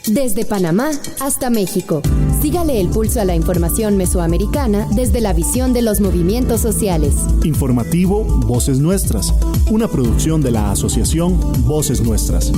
Desde Panamá hasta México. Sígale el pulso a la información mesoamericana desde la visión de los movimientos sociales. Informativo Voces Nuestras, una producción de la Asociación Voces Nuestras.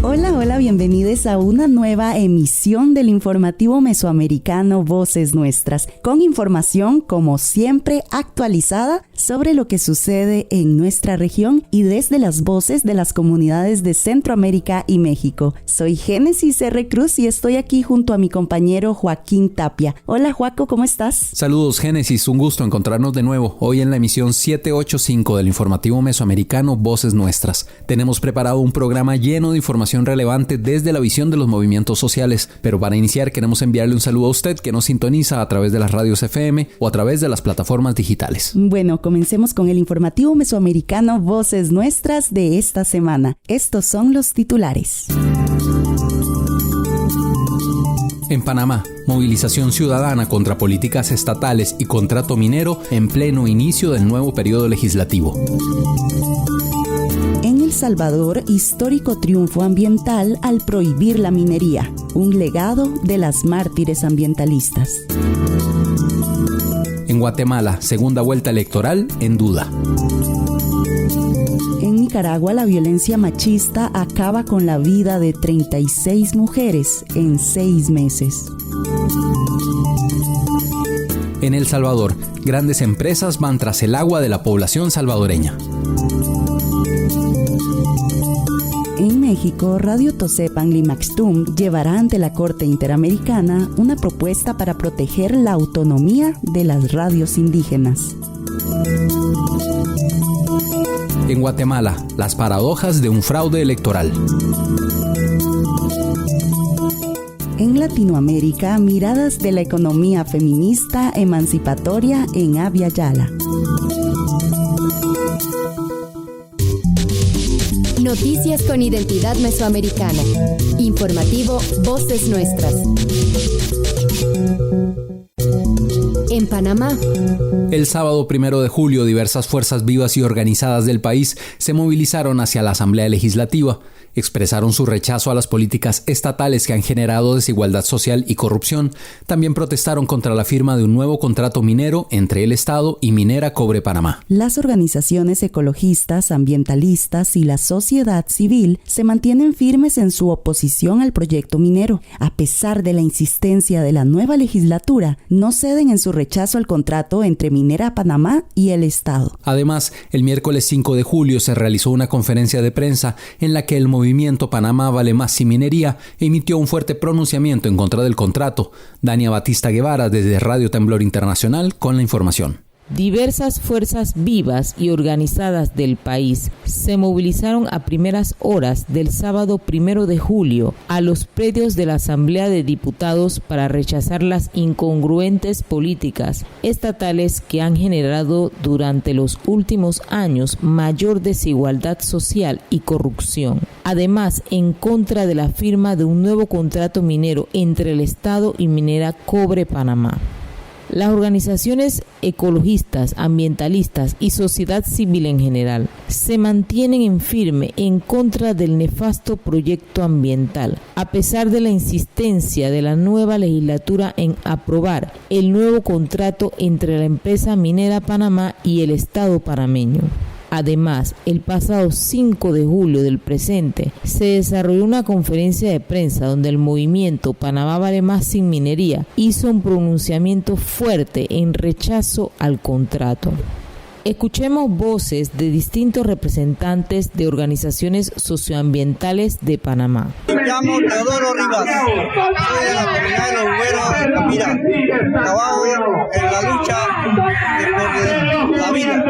Hola, bienvenidos a una nueva emisión del informativo mesoamericano Voces Nuestras, con información como siempre actualizada sobre lo que sucede en nuestra región y desde las voces de las comunidades de Centroamérica y México. Soy Génesis R. Cruz y estoy aquí junto a mi compañero Joaquín Tapia. Hola Joaco, ¿cómo estás? Saludos Génesis, un gusto encontrarnos de nuevo hoy en la emisión 785 del informativo mesoamericano Voces Nuestras. Tenemos preparado un programa lleno de información relevante desde la visión de los movimientos sociales, pero para iniciar queremos enviarle un saludo a usted que nos sintoniza a través de las radios FM o a través de las plataformas digitales. Bueno, comencemos con el informativo mesoamericano Voces Nuestras de esta semana. Estos son los titulares. En Panamá, movilización ciudadana contra políticas estatales y contrato minero en pleno inicio del nuevo periodo legislativo. En El Salvador, histórico triunfo ambiental al prohibir la minería, un legado de las mártires ambientalistas. En Guatemala, segunda vuelta electoral en duda. En Nicaragua, la violencia machista acaba con la vida de 36 mujeres en 6 meses. En El Salvador, grandes empresas van tras el agua de la población salvadoreña. En México, Radio Tosepan Limaxtum llevará ante la Corte Interamericana una propuesta para proteger la autonomía de las radios indígenas. En Guatemala, las paradojas de un fraude electoral. En Latinoamérica, miradas de la economía feminista emancipatoria en Abya Yala. Noticias con identidad mesoamericana. Informativo Voces Nuestras. En Panamá. El sábado 1 de julio, diversas fuerzas vivas y organizadas del país se movilizaron hacia la Asamblea Legislativa. Expresaron su rechazo a las políticas estatales que han generado desigualdad social y corrupción. También protestaron contra la firma de un nuevo contrato minero entre el Estado y Minera Cobre Panamá. Las organizaciones ecologistas, ambientalistas y la sociedad civil se mantienen firmes en su oposición al proyecto minero. A pesar de la insistencia de la nueva legislatura, no ceden en su rechazo al contrato entre Minera Panamá y el Estado. Además, el miércoles 5 de julio se realizó una conferencia de prensa en la que el movimiento Panamá Vale Más Sin Minería emitió un fuerte pronunciamiento en contra del contrato. Dania Batista Guevara desde Radio Temblor Internacional con la información. Diversas fuerzas vivas y organizadas del país se movilizaron a primeras horas del sábado 1 de julio a los predios de la Asamblea de Diputados para rechazar las incongruentes políticas estatales que han generado durante los últimos años mayor desigualdad social y corrupción. Además, en contra de la firma de un nuevo contrato minero entre el Estado y Minera Cobre Panamá. Las organizaciones ecologistas, ambientalistas y sociedad civil en general se mantienen en firme en contra del nefasto proyecto ambiental, a pesar de la insistencia de la nueva legislatura en aprobar el nuevo contrato entre la empresa Minera Panamá y el Estado panameño. Además, el pasado 5 de julio del presente se desarrolló una conferencia de prensa donde el movimiento Panamá Vale Más Sin Minería hizo un pronunciamiento fuerte en rechazo al contrato. Escuchemos voces de distintos representantes de organizaciones socioambientales de Panamá. Me llamo Teodoro Rivas, soy de la comunidad de los Hueros de Capira. Trabajo en la lucha por la vida.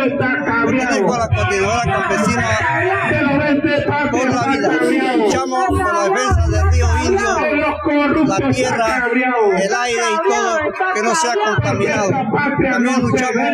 Pertenezco a la coordinadora campesina por la vida. Luchamos por la defensa del río Indio, la tierra, el aire y todo que no sea contaminado. También luchamos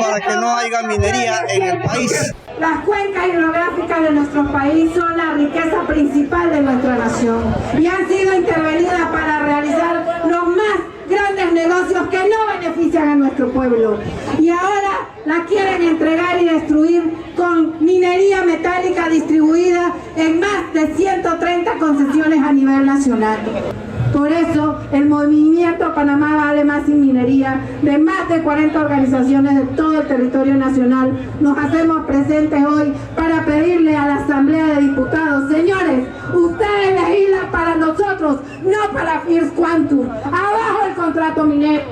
para que no haya minería en el país. Las cuencas hidrográficas de nuestro país son la riqueza principal de nuestra nación y han sido intervenidas para realizar los más grandes negocios que no benefician a nuestro pueblo. Y ahora la quieren entregar y destruir con minería metálica distribuida en más de 130 concesiones a nivel nacional. Por eso, el movimiento Panamá Vale Más Sin Minería, de más de 40 organizaciones de todo el territorio nacional, nos hacemos presentes hoy para pedirle a la Asamblea de Diputados: señores, ustedes legislan para nosotros, no para First Quantum. Abajo el contrato minero.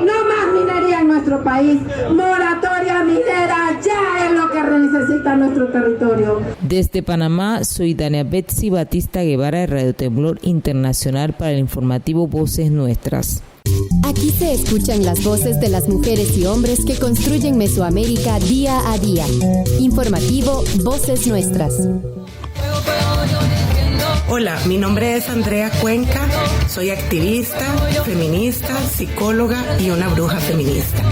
No más minería en nuestro país. Moratoria minera ya es lo que necesita nuestro territorio. Desde Panamá, soy Dania Betsy Batista Guevara de Radio Temblor Internacional para el informativo Voces Nuestras. Aquí se escuchan las voces de las mujeres y hombres que construyen Mesoamérica día a día. Informativo Voces Nuestras. Hola, mi nombre es Andrea Cuenca, soy activista, feminista, psicóloga y una bruja feminista.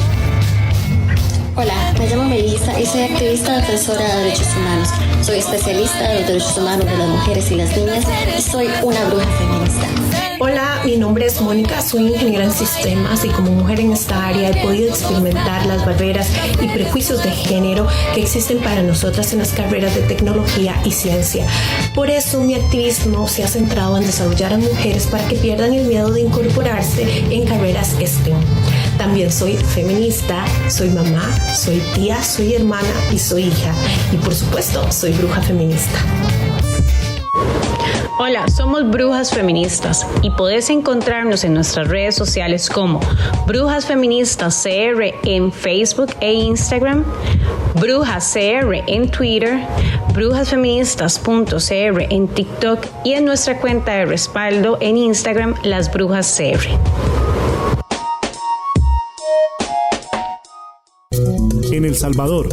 Hola, me llamo Melissa y soy activista defensora de derechos humanos. Soy especialista en los derechos humanos de las mujeres y las niñas y soy una bruja feminista. Hola, mi nombre es Mónica, soy ingeniera en sistemas y como mujer en esta área he podido experimentar las barreras y prejuicios de género que existen para nosotras en las carreras de tecnología y ciencia. Por eso mi activismo se ha centrado en desarrollar a mujeres para que pierdan el miedo de incorporarse en carreras STEM. También soy feminista, soy mamá, soy tía, soy hermana y soy hija. Y por supuesto, soy bruja feminista. Hola, somos Brujas Feministas y podés encontrarnos en nuestras redes sociales como Brujas Feministas CR en Facebook e Instagram, Brujas CR en Twitter, brujasfeministas.cr en TikTok y en nuestra cuenta de respaldo en Instagram, Las Brujas CR. En El Salvador.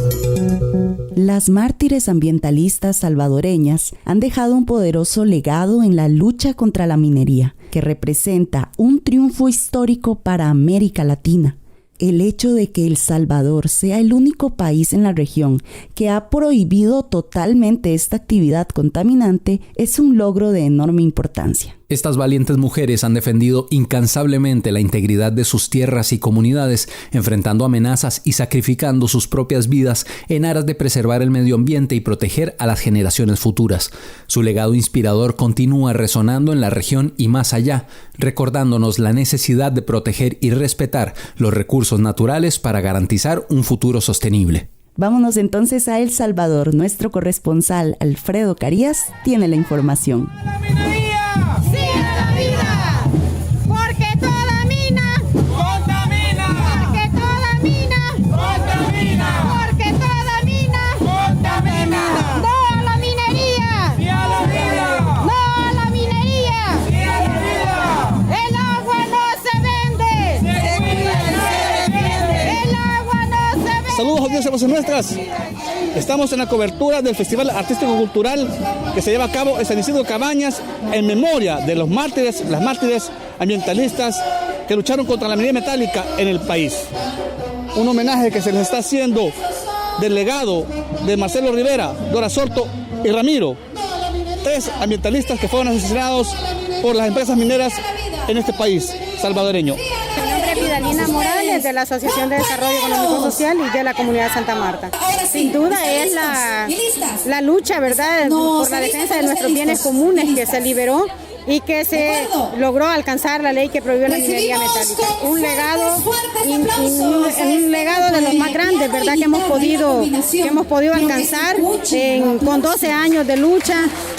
Las mártires ambientalistas salvadoreñas han dejado un poderoso legado en la lucha contra la minería, que representa un triunfo histórico para América Latina. El hecho de que El Salvador sea el único país en la región que ha prohibido totalmente esta actividad contaminante es un logro de enorme importancia. Estas valientes mujeres han defendido incansablemente la integridad de sus tierras y comunidades, enfrentando amenazas y sacrificando sus propias vidas en aras de preservar el medio ambiente y proteger a las generaciones futuras. Su legado inspirador continúa resonando en la región y más allá, recordándonos la necesidad de proteger y respetar los recursos naturales para garantizar un futuro sostenible. Vámonos entonces a El Salvador. Nuestro corresponsal Alfredo Carías tiene la información. Saludos, audiencia Voces Nuestras. Estamos en la cobertura del Festival Artístico Cultural que se lleva a cabo en San Isidro Cabañas en memoria de los mártires, las mártires ambientalistas que lucharon contra la minería metálica en el país. Un homenaje que se les está haciendo del legado de Marcelo Rivera, Dora Sorto y Ramiro, 3 ambientalistas que fueron asesinados por las empresas mineras en este país salvadoreño. Mi nombre es Vidalina Morales, de la Asociación de Desarrollo Económico Social y de la Comunidad de Santa Marta. Sin duda es la lucha, ¿verdad?, por la defensa de nuestros bienes comunes que se liberó y que se logró alcanzar la ley que prohibió la minería metálica. Un legado de los más grandes, ¿verdad?, que hemos podido alcanzar con 12 años de lucha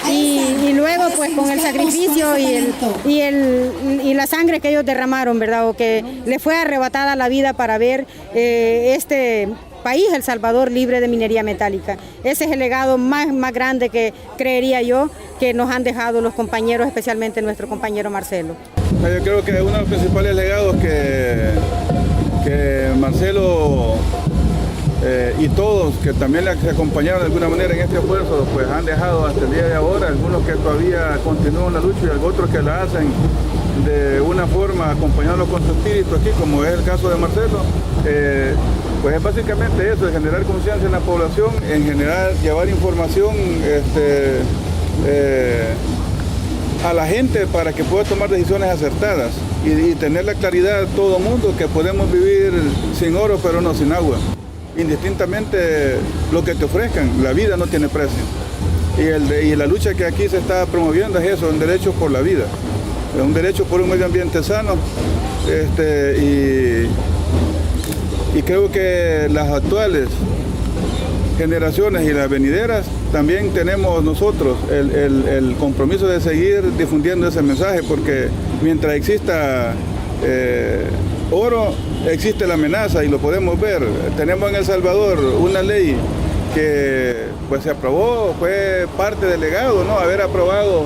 y luego pues con el sacrificio y la sangre que ellos derramaron, ¿verdad?, o que le fue arrebatada la vida para ver este país, El Salvador, libre de minería metálica. Ese es el legado más grande que creería yo que nos han dejado los compañeros, especialmente nuestro compañero Marcelo. Yo creo que uno de los principales legados que Marcelo y todos que también le acompañaron de alguna manera en este esfuerzo, pues han dejado hasta el día de ahora, algunos que todavía continúan la lucha y otros que la hacen de una forma acompañando con su espíritu aquí, como es el caso de Marcelo. Pues es básicamente eso, de generar conciencia en la población, en general llevar información a la gente para que pueda tomar decisiones acertadas y tener la claridad de todo mundo que podemos vivir sin oro pero no sin agua. Indistintamente lo que te ofrezcan, la vida no tiene precio. Y la lucha que aquí se está promoviendo es eso, un derecho por la vida, un derecho por un medio ambiente sano. Y creo que las actuales generaciones y las venideras también tenemos nosotros el compromiso de seguir difundiendo ese mensaje, porque mientras exista oro, existe la amenaza y lo podemos ver. Tenemos en El Salvador una ley que pues se aprobó, fue parte del legado, ¿no? Haber aprobado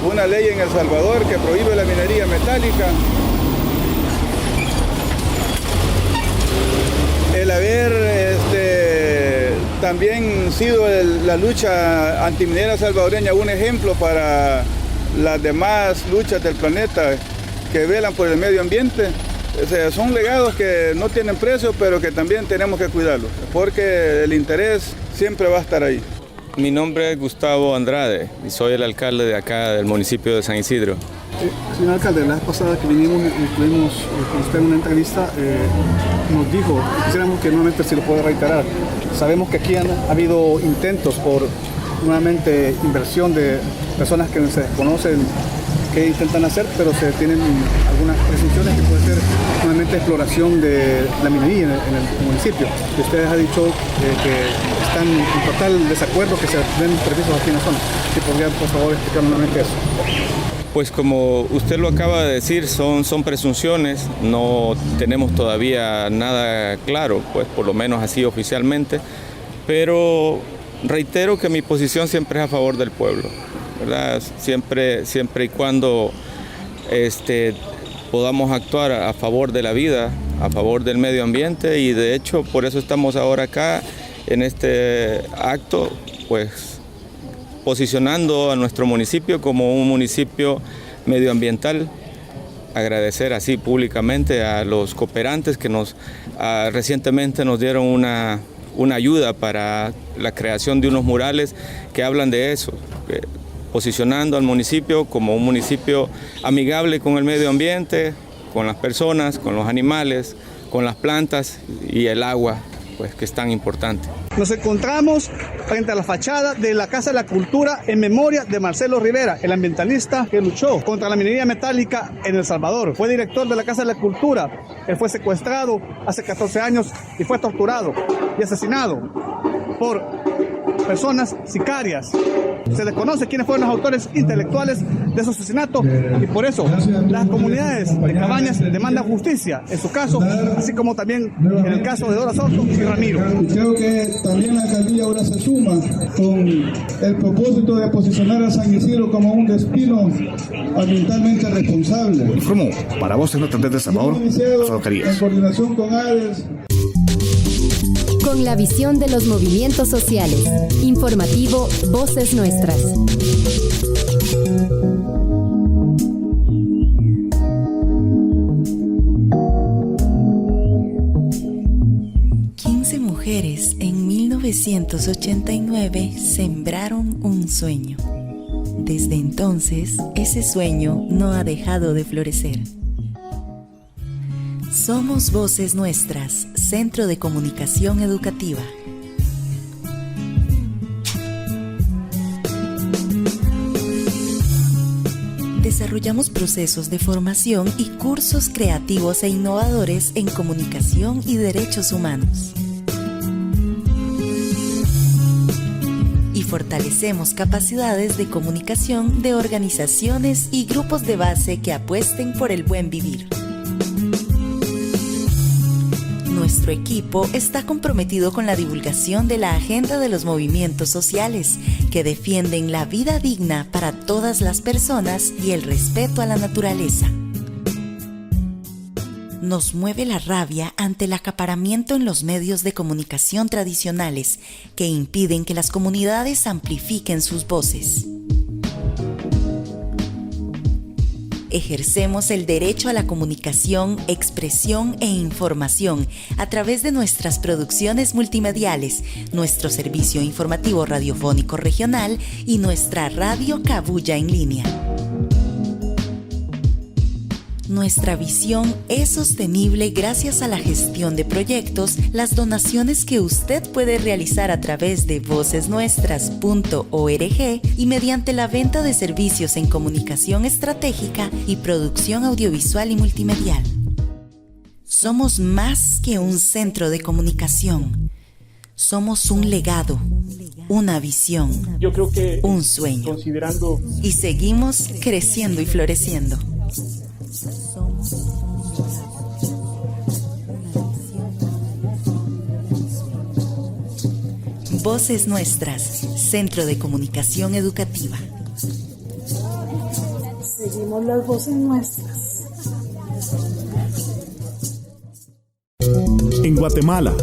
una ley en El Salvador que prohíbe la minería metálica. El haber también sido la lucha antiminera salvadoreña un ejemplo para las demás luchas del planeta que velan por el medio ambiente. O sea, son legados que no tienen precio, pero que también tenemos que cuidarlos, porque el interés siempre va a estar ahí. Mi nombre es Gustavo Andrade y soy el alcalde de acá del municipio de San Isidro. Señor alcalde, la vez pasada que vinimos y estuvimos con usted en una entrevista, nos dijo, quisiéramos que nuevamente se lo pueda reiterar. Sabemos que aquí han habido intentos por nuevamente inversión de personas que se desconocen qué intentan hacer, pero se tienen algunas presunciones que puede ser nuevamente exploración de la minería en el municipio. Y ustedes han dicho que están en total desacuerdo que se den permisos aquí en la zona. Si podrían, por favor, explicar nuevamente eso. Pues como usted lo acaba de decir, son presunciones, no tenemos todavía nada claro, pues por lo menos así oficialmente, pero reitero que mi posición siempre es a favor del pueblo, ¿verdad? Siempre y cuando podamos actuar a favor de la vida, a favor del medio ambiente, y de hecho por eso estamos ahora acá en este acto, pues posicionando a nuestro municipio como un municipio medioambiental. Agradecer así públicamente a los cooperantes que recientemente nos dieron una ayuda para la creación de unos murales que hablan de eso, posicionando al municipio como un municipio amigable con el medio ambiente, con las personas, con los animales, con las plantas y el agua, pues que es tan importante. Nos encontramos frente a la fachada de la Casa de la Cultura en memoria de Marcelo Rivera, el ambientalista que luchó contra la minería metálica en El Salvador. Fue director de la Casa de la Cultura. Él fue secuestrado hace 14 años y fue torturado y asesinado por personas sicarias. Se desconoce quiénes fueron los autores intelectuales de su asesinato y por eso las comunidades de Cabañas demandan justicia en su caso, así como también en el caso de Dora Soto y Ramiro. Y creo que también la alcaldía ahora se suma con el propósito de posicionar a San Isidro como un destino ambientalmente responsable. Informó para Voces Nuestras desde El Salvador, en coordinación con ADES. Con la visión de los movimientos sociales. Informativo Voces Nuestras. Mujeres en 1989 sembraron un sueño. Desde entonces, ese sueño no ha dejado de florecer. Somos Voces Nuestras, Centro de Comunicación Educativa. Desarrollamos procesos de formación y cursos creativos e innovadores en comunicación y derechos humanos. Y fortalecemos capacidades de comunicación de organizaciones y grupos de base que apuesten por el buen vivir. Nuestro equipo está comprometido con la divulgación de la agenda de los movimientos sociales que defienden la vida digna para todas las personas y el respeto a la naturaleza. Nos mueve la rabia ante el acaparamiento en los medios de comunicación tradicionales que impiden que las comunidades amplifiquen sus voces. Ejercemos el derecho a la comunicación, expresión e información a través de nuestras producciones multimediales, nuestro servicio informativo radiofónico regional y nuestra radio Cabuya en línea. Nuestra visión es sostenible gracias a la gestión de proyectos, las donaciones que usted puede realizar a través de vocesnuestras.org y mediante la venta de servicios en comunicación estratégica y producción audiovisual y multimedial. Somos más que un centro de comunicación. Somos un legado, una visión, yo creo que, un sueño. Considerando... Y seguimos creciendo y floreciendo. Voces Nuestras, Centro de Comunicación Educativa. Seguimos las voces nuestras. En Guatemala.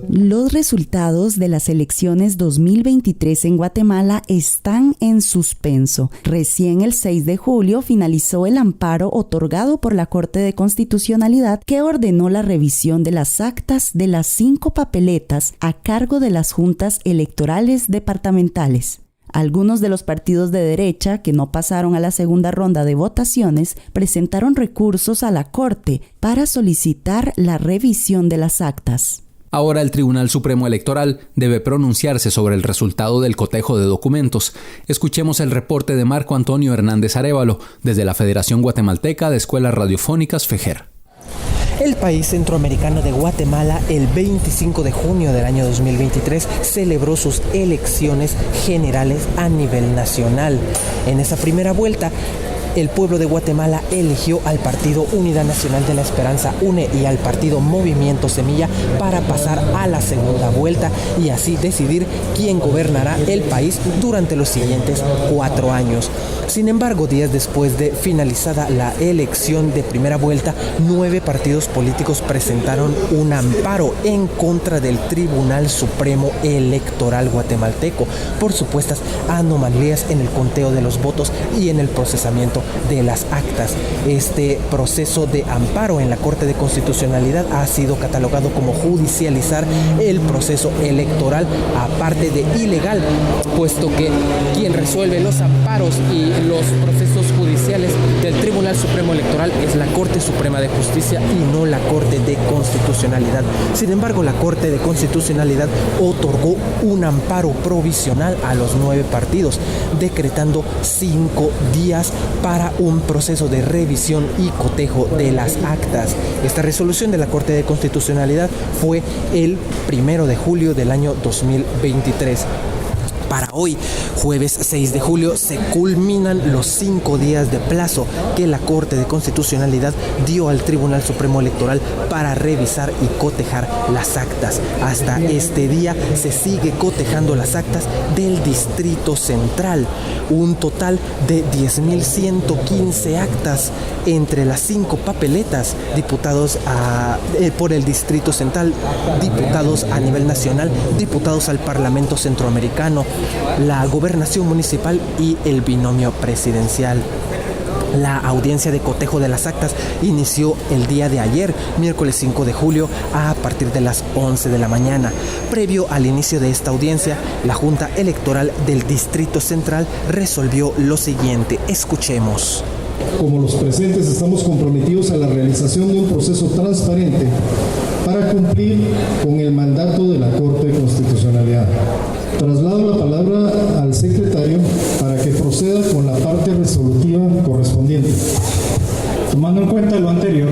Los resultados de las elecciones 2023 en Guatemala están en suspenso. Recién el 6 de julio finalizó el amparo otorgado por la Corte de Constitucionalidad que ordenó la revisión de las actas de las 5 papeletas a cargo de las juntas electorales departamentales. Algunos de los partidos de derecha que no pasaron a la segunda ronda de votaciones presentaron recursos a la Corte para solicitar la revisión de las actas. Ahora el Tribunal Supremo Electoral debe pronunciarse sobre el resultado del cotejo de documentos. Escuchemos el reporte de Marco Antonio Hernández Arévalo desde la Federación Guatemalteca de Escuelas Radiofónicas FEGER. El país centroamericano de Guatemala, el 25 de junio del año 2023, celebró sus elecciones generales a nivel nacional. En esa primera vuelta, el pueblo de Guatemala eligió al Partido Unidad Nacional de la Esperanza, UNE, y al Partido Movimiento Semilla para pasar a la segunda vuelta y así decidir quién gobernará el país durante los siguientes 4 años. Sin embargo, días después de finalizada la elección de primera vuelta, 9 partidos políticos presentaron un amparo en contra del Tribunal Supremo Electoral guatemalteco por supuestas anomalías en el conteo de los votos y en el procesamiento de las actas. Este proceso de amparo en la Corte de Constitucionalidad ha sido catalogado como judicializar el proceso electoral, aparte de ilegal, puesto que quien resuelve los amparos y los procesos judiciales del Tribunal Supremo Electoral es la Corte Suprema de Justicia y no la Corte de Constitucionalidad. Sin embargo, la Corte de Constitucionalidad otorgó un amparo provisional a los 9 partidos, decretando 5 días para un proceso de revisión y cotejo de las actas. Esta resolución de la Corte de Constitucionalidad fue el 1 de julio del año 2023. Para hoy, jueves 6 de julio, se culminan los 5 días de plazo que la Corte de Constitucionalidad dio al Tribunal Supremo Electoral para revisar y cotejar las actas. Hasta este día se sigue cotejando las actas del Distrito Central, un total de 10.115 actas entre las 5 papeletas, diputados por el Distrito Central, diputados a nivel nacional, diputados al Parlamento Centroamericano, la gobernación municipal y el binomio presidencial. La audiencia de cotejo de las actas inició el día de ayer, miércoles 5 de julio, a partir de las 11 de la mañana. Previo al inicio de esta audiencia, la Junta Electoral del Distrito Central resolvió lo siguiente. Escuchemos. Como los presentes estamos comprometidos a la realización de un proceso transparente para cumplir con el mandato de la Corte de Constitucionalidad. Traslado la palabra al secretario para que proceda con la parte resolutiva correspondiente. Tomando en cuenta lo anterior,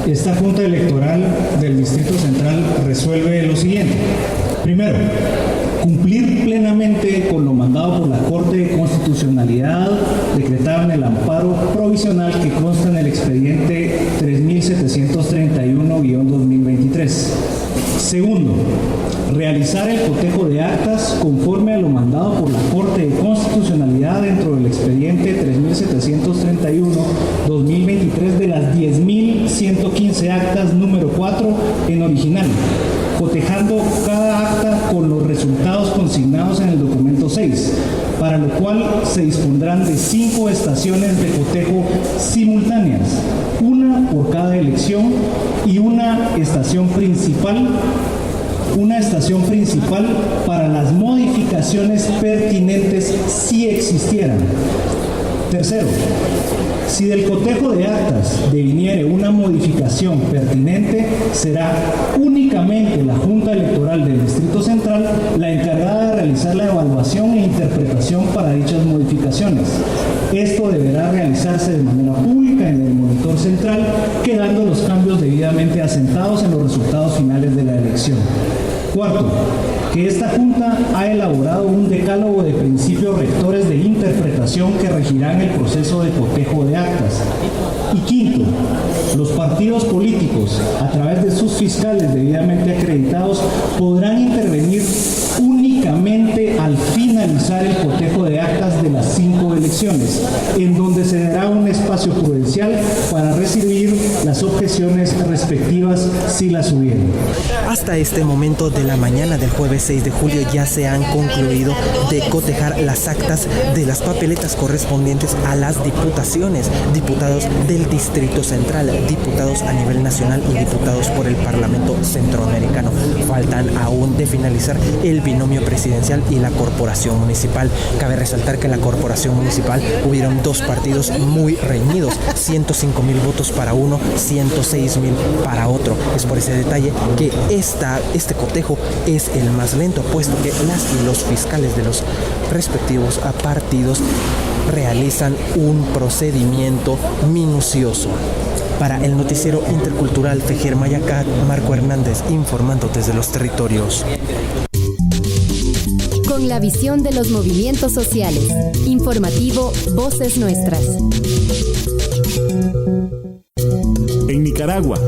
esta Junta Electoral del Distrito Central resuelve lo siguiente. Primero, cumplir plenamente con lo mandado por la Corte de Constitucionalidad, decretado en el amparo provisional que consta en el expediente 3731-2023. Segundo, realizar el cotejo de actas conforme a lo mandado por la Corte de Constitucionalidad dentro del expediente 3731-2023 de las 10.115 actas número 4 en original, cotejando cada acta con los resultados consignados en el documento 6, para lo cual se dispondrán de 5 estaciones de cotejo simultáneas, una por cada elección y una estación principal para las modificaciones pertinentes si existieran. 3. Tercero, si del cotejo de actas deviniere una modificación pertinente, será únicamente la Junta Electoral del Distrito Central la encargada de realizar la evaluación e interpretación para dichas modificaciones. Esto deberá realizarse de manera pública en el monitor central, quedando los cambios debidamente asentados en los resultados finales de la elección. Cuarto, que esta Junta ha elaborado un decálogo de principios rectores de interpretación que regirán el proceso de cotejo de actas. Y quinto, los partidos políticos, a través de sus fiscales debidamente acreditados, podrán intervenir únicamente al finalizar el cotejo de actas de las 5 elecciones, en donde se dará un espacio prudencial para recibir las objeciones respectivas si las hubieren. Hasta este momento de la mañana del jueves 6 de julio ya se han concluido de cotejar las actas de las papeletas correspondientes a las diputaciones, diputados del Distrito Central, diputados a nivel nacional y diputados por el Parlamento Centroamericano. Faltan aún de finalizar el binomio presidencial y la corporación municipal. Cabe resaltar que en la corporación municipal hubieron 2 partidos muy reñidos, 105,000 votos para uno, 106,000 para otro. Es por ese detalle que este cotejo es el más lento, puesto que las y los fiscales de los respectivos partidos realizan un procedimiento minucioso. Para el noticiero intercultural Fejer Mayacat, Marco Hernández informando desde los territorios. Con la visión de los movimientos sociales. Informativo Voces Nuestras. En Nicaragua.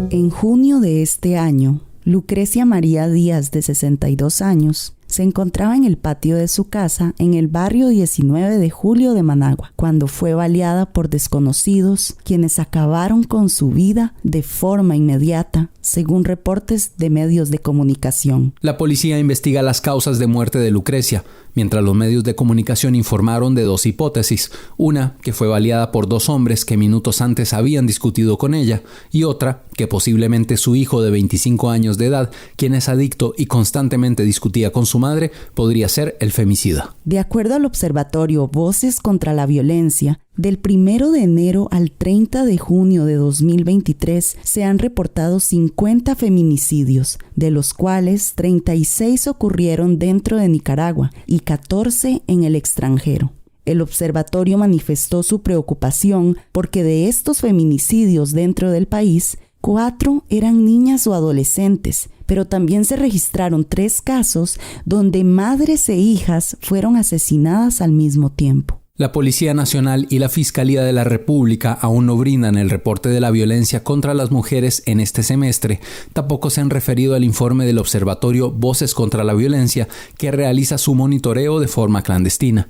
En junio de este año, Lucrecia María Díaz, de 62 años, se encontraba en el patio de su casa en el barrio 19 de Julio de Managua, cuando fue baleada por desconocidos, quienes acabaron con su vida de forma inmediata, según reportes de medios de comunicación. La policía investiga las causas de muerte de Lucrecia, mientras los medios de comunicación informaron de 2 hipótesis, una que fue baleada por 2 hombres que minutos antes habían discutido con ella, y otra que posiblemente su hijo de 25 años de edad, quien es adicto y constantemente discutía con su madre, podría ser el femicida. De acuerdo al observatorio Voces contra la Violencia, del 1 de enero al 30 de junio de 2023 se han reportado 50 feminicidios, de los cuales 36 ocurrieron dentro de Nicaragua y 14 en el extranjero. El observatorio manifestó su preocupación porque de estos feminicidios dentro del país, 4 eran niñas o adolescentes, pero también se registraron 3 casos donde madres e hijas fueron asesinadas al mismo tiempo. La Policía Nacional y la Fiscalía de la República aún no brindan el reporte de la violencia contra las mujeres en este semestre. Tampoco se han referido al informe del Observatorio Voces contra la Violencia, que realiza su monitoreo de forma clandestina.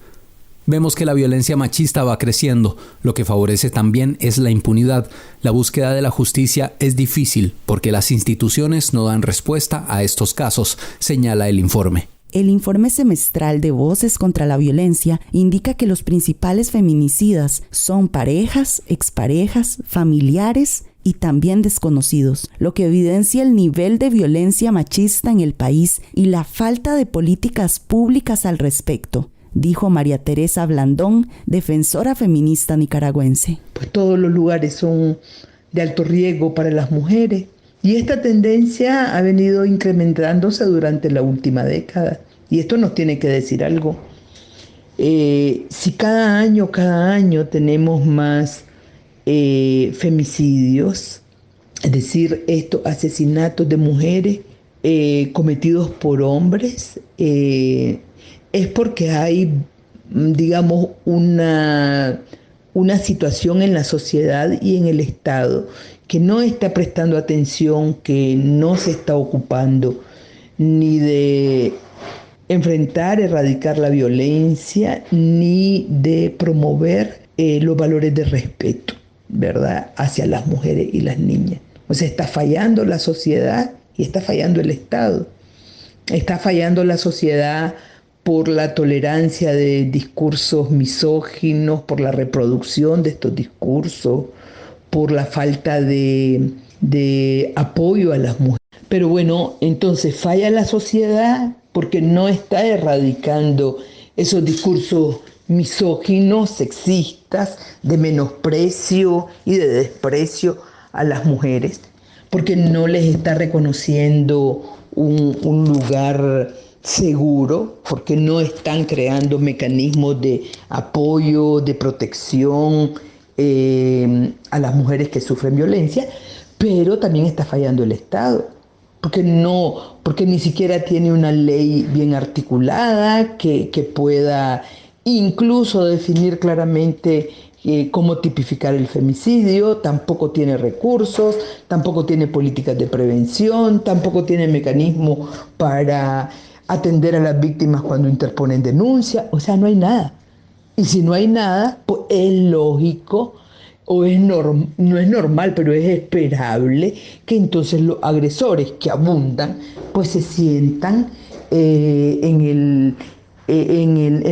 Vemos que la violencia machista va creciendo. Lo que favorece también es la impunidad. La búsqueda de la justicia es difícil porque las instituciones no dan respuesta a estos casos, señala el informe. El informe semestral de Voces contra la Violencia indica que los principales feminicidas son parejas, exparejas, familiares y también desconocidos, lo que evidencia el nivel de violencia machista en el país y la falta de políticas públicas al respecto, dijo María Teresa Blandón, defensora feminista nicaragüense. Pues todos los lugares son de alto riesgo para las mujeres. Y esta tendencia ha venido incrementándose durante la última década. Y esto nos tiene que decir algo. Si cada año tenemos más femicidios, es decir, estos asesinatos de mujeres cometidos por hombres, es porque hay, digamos, una situación en la sociedad y en el Estado que no está prestando atención, que no se está ocupando ni de enfrentar, erradicar la violencia, ni de promover los valores de respeto, ¿verdad?, hacia las mujeres y las niñas. O sea, está fallando la sociedad y está fallando el Estado. Está fallando la sociedad por la tolerancia de discursos misóginos, por la reproducción de estos discursos, por la falta de apoyo a las mujeres. Pero bueno, entonces falla la sociedad porque no está erradicando esos discursos misóginos, sexistas, de menosprecio y de desprecio a las mujeres, porque no les está reconociendo un lugar seguro, porque no están creando mecanismos de apoyo, de protección a las mujeres que sufren violencia, pero también está fallando el Estado, porque ni siquiera tiene una ley bien articulada que pueda incluso definir claramente cómo tipificar el femicidio, tampoco tiene recursos, tampoco tiene políticas de prevención, tampoco tiene mecanismos para atender a las víctimas cuando interponen denuncia, o sea, no hay nada. Y si no hay nada, pues es lógico, no es normal, pero es esperable que entonces los agresores que abundan, pues se sientan en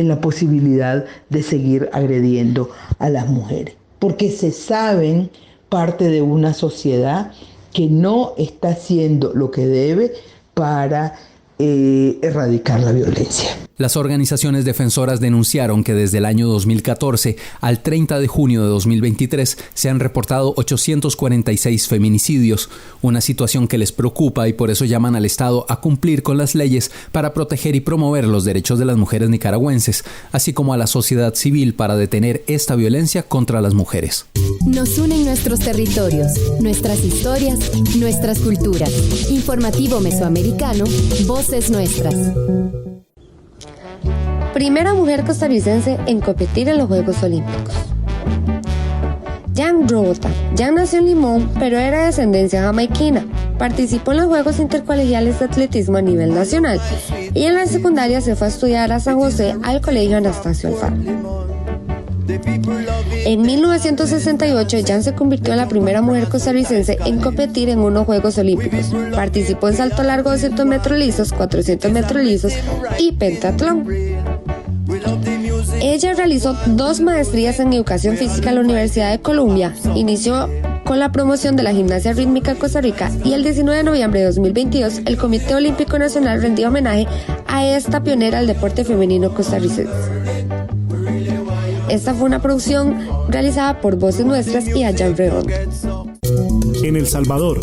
la posibilidad de seguir agrediendo a las mujeres, porque se saben parte de una sociedad que no está haciendo lo que debe para erradicar la violencia. Las organizaciones defensoras denunciaron que desde el año 2014 al 30 de junio de 2023 se han reportado 846 feminicidios, una situación que les preocupa y por eso llaman al Estado a cumplir con las leyes para proteger y promover los derechos de las mujeres nicaragüenses, así como a la sociedad civil para detener esta violencia contra las mujeres. Nos unen nuestros territorios, nuestras historias, nuestras culturas. Informativo Mesoamericano, Voces Nuestras. Primera mujer costarricense en competir en los Juegos Olímpicos. Jan Robota. Jan nació en Limón, pero era de ascendencia jamaiquina. Participó en los Juegos Intercolegiales de Atletismo a nivel nacional y en la secundaria se fue a estudiar a San José al Colegio Anastasio Alfaro. En 1968, Jan se convirtió en la primera mujer costarricense en competir en unos Juegos Olímpicos. Participó en salto largo 200 metros lisos, 400 metros lisos y pentatlón. Ella realizó 2 maestrías en educación física en la Universidad de Columbia, inició con la promoción de la gimnasia rítmica en Costa Rica y el 19 de noviembre de 2022 el Comité Olímpico Nacional rendió homenaje a esta pionera del deporte femenino costarricense. Esta fue una producción realizada por Voces Nuestras y Jan Redondo. En El Salvador.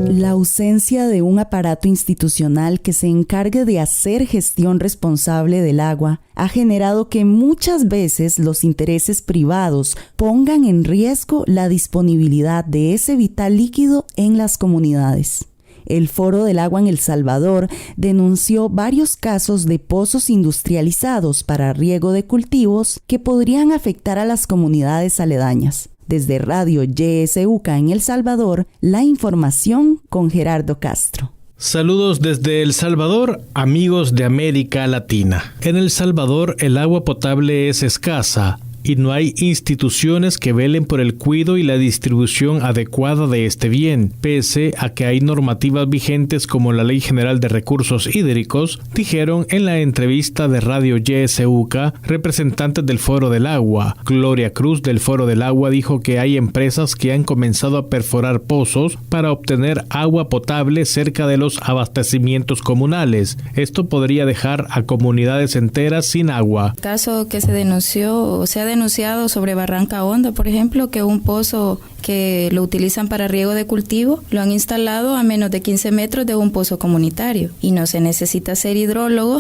La ausencia de un aparato institucional que se encargue de hacer gestión responsable del agua ha generado que muchas veces los intereses privados pongan en riesgo la disponibilidad de ese vital líquido en las comunidades. El Foro del Agua en El Salvador denunció varios casos de pozos industrializados para riego de cultivos que podrían afectar a las comunidades aledañas. Desde Radio YSUK en El Salvador, la información con Gerardo Castro. Saludos desde El Salvador, amigos de América Latina. En El Salvador el agua potable es escasa y no hay instituciones que velen por el cuidado y la distribución adecuada de este bien, pese a que hay normativas vigentes como la Ley General de Recursos Hídricos, dijeron en la entrevista de Radio YSUK representantes del Foro del Agua. Gloria Cruz del Foro del Agua dijo que hay empresas que han comenzado a perforar pozos para obtener agua potable cerca de los abastecimientos comunales. Esto podría dejar a comunidades enteras sin agua. El caso que se denunció o se ha denunciado sobre Barranca Honda, por ejemplo, que un pozo que lo utilizan para riego de cultivo, lo han instalado a menos de 15 metros de un pozo comunitario y no se necesita ser hidrólogo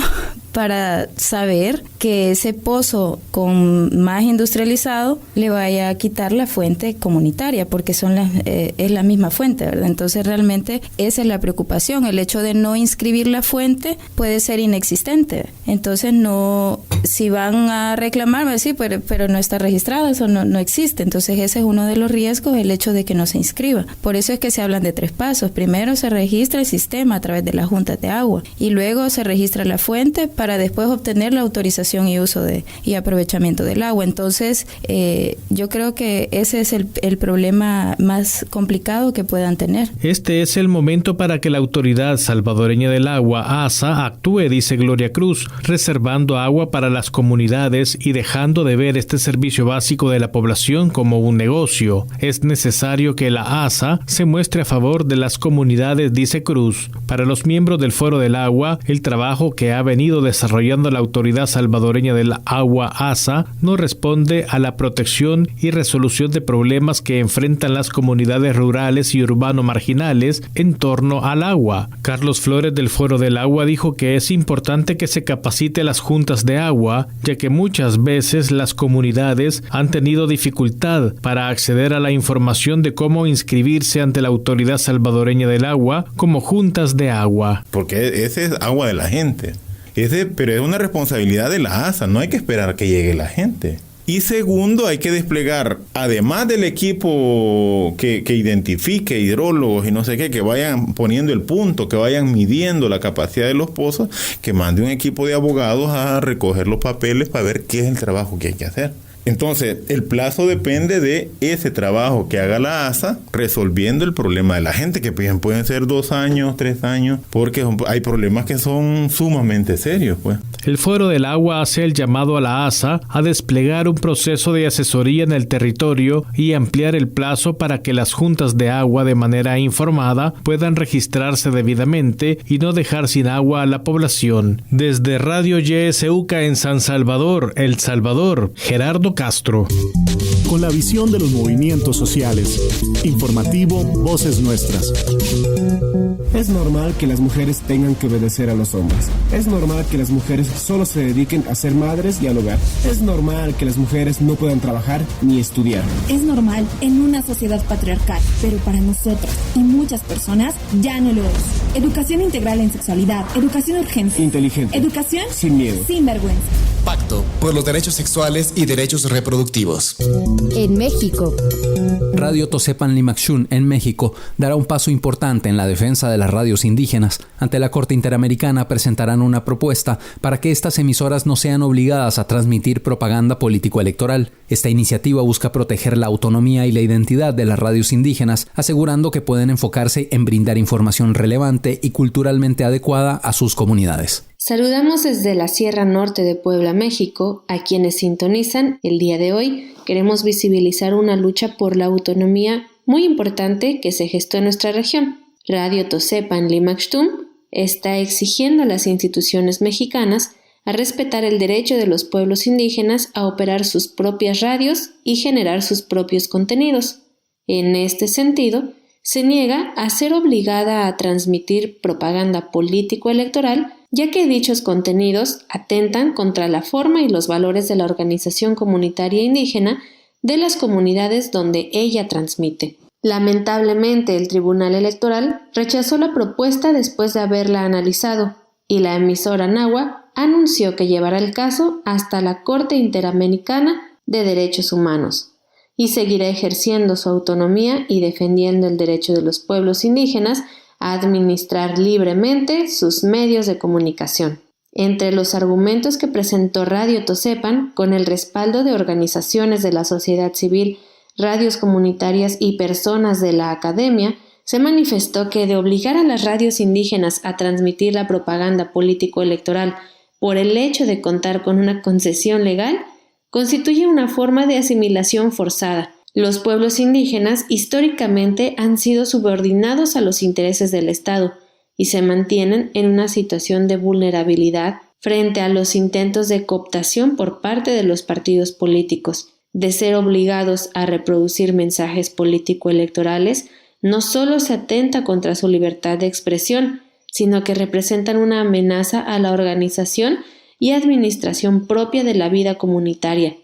para saber que ese pozo con más industrializado le vaya a quitar la fuente comunitaria porque es la misma fuente, ¿verdad? Entonces realmente esa es la preocupación, el hecho de no inscribir la fuente puede ser inexistente, entonces no, si van a reclamar, va a decir, pero no está registrado, eso no existe, entonces ese es uno de los riesgos, el hecho de que no se inscriba. Por eso es que se hablan de 3 pasos. Primero se registra el sistema a través de las juntas de agua y luego se registra la fuente para después obtener la autorización y uso y aprovechamiento del agua. Entonces, yo creo que ese es el problema más complicado que puedan tener. Este es el momento para que la Autoridad Salvadoreña del Agua, ASA, actúe, dice Gloria Cruz, reservando agua para las comunidades y dejando de ver este servicio básico de la población como un negocio. Es necesario que la ASA se muestre a favor de las comunidades, dice Cruz. Para los miembros del Foro del Agua, el trabajo que ha venido desarrollando la Autoridad Salvadoreña del Agua, ASA, no responde a la protección y resolución de problemas que enfrentan las comunidades rurales y urbano marginales en torno al agua. Carlos Flores del Foro del Agua dijo que es importante que se capacite a las juntas de agua, ya que muchas veces las comunidades han tenido dificultad para acceder a la información de cómo inscribirse ante la Autoridad Salvadoreña del Agua como juntas de agua. Porque ese es agua de la gente. Pero es una responsabilidad de la ASA, no hay que esperar a que llegue la gente. Y segundo, hay que desplegar, además del equipo que identifique hidrólogos y no sé qué, que vayan poniendo el punto, que vayan midiendo la capacidad de los pozos, que mande un equipo de abogados a recoger los papeles para ver qué es el trabajo que hay que hacer. Entonces, el plazo depende de ese trabajo que haga la ASA resolviendo el problema de la gente, que pueden ser 2 años, 3 años, porque hay problemas que son sumamente serios, pues. El Foro del Agua hace el llamado a la ASA a desplegar un proceso de asesoría en el territorio y ampliar el plazo para que las juntas de agua de manera informada puedan registrarse debidamente y no dejar sin agua a la población. Desde Radio YSUCA en San Salvador, El Salvador, Gerardo Castro. Con la visión de los movimientos sociales. Informativo Voces Nuestras. Es normal que las mujeres tengan que obedecer a los hombres. Es normal que las mujeres solo se dediquen a ser madres y al hogar. Es normal que las mujeres no puedan trabajar ni estudiar. Es normal en una sociedad patriarcal, pero para nosotros y muchas personas ya no lo es. Educación integral en sexualidad, educación urgente, inteligente, educación sin miedo, sin vergüenza. Pacto por los derechos sexuales y derechos reproductivos. En México. Radio Tosepan Limaxún, en México, dará un paso importante en la defensa de las radios indígenas. Ante la Corte Interamericana presentarán una propuesta para que estas emisoras no sean obligadas a transmitir propaganda político-electoral. Esta iniciativa busca proteger la autonomía y la identidad de las radios indígenas, asegurando que pueden enfocarse en brindar información relevante y culturalmente adecuada a sus comunidades. Saludamos desde la Sierra Norte de Puebla, México, a quienes sintonizan. El día de hoy queremos visibilizar una lucha por la autonomía muy importante que se gestó en nuestra región. Radio Tosepan Limaxtum está exigiendo a las instituciones mexicanas a respetar el derecho de los pueblos indígenas a operar sus propias radios y generar sus propios contenidos. En este sentido, se niega a ser obligada a transmitir propaganda político-electoral, ya que dichos contenidos atentan contra la forma y los valores de la organización comunitaria indígena de las comunidades donde ella transmite. Lamentablemente, el Tribunal Electoral rechazó la propuesta después de haberla analizado, y la emisora Nahua anunció que llevará el caso hasta la Corte Interamericana de Derechos Humanos, y seguirá ejerciendo su autonomía y defendiendo el derecho de los pueblos indígenas a administrar libremente sus medios de comunicación. Entre los argumentos que presentó Radio Tosepan, con el respaldo de organizaciones de la sociedad civil, radios comunitarias y personas de la academia, se manifestó que de obligar a las radios indígenas a transmitir la propaganda político-electoral por el hecho de contar con una concesión legal, constituye una forma de asimilación forzada. Los pueblos indígenas históricamente han sido subordinados a los intereses del Estado y se mantienen en una situación de vulnerabilidad frente a los intentos de cooptación por parte de los partidos políticos. De ser obligados a reproducir mensajes político-electorales, no solo se atenta contra su libertad de expresión, sino que representan una amenaza a la organización y administración propia de la vida comunitaria,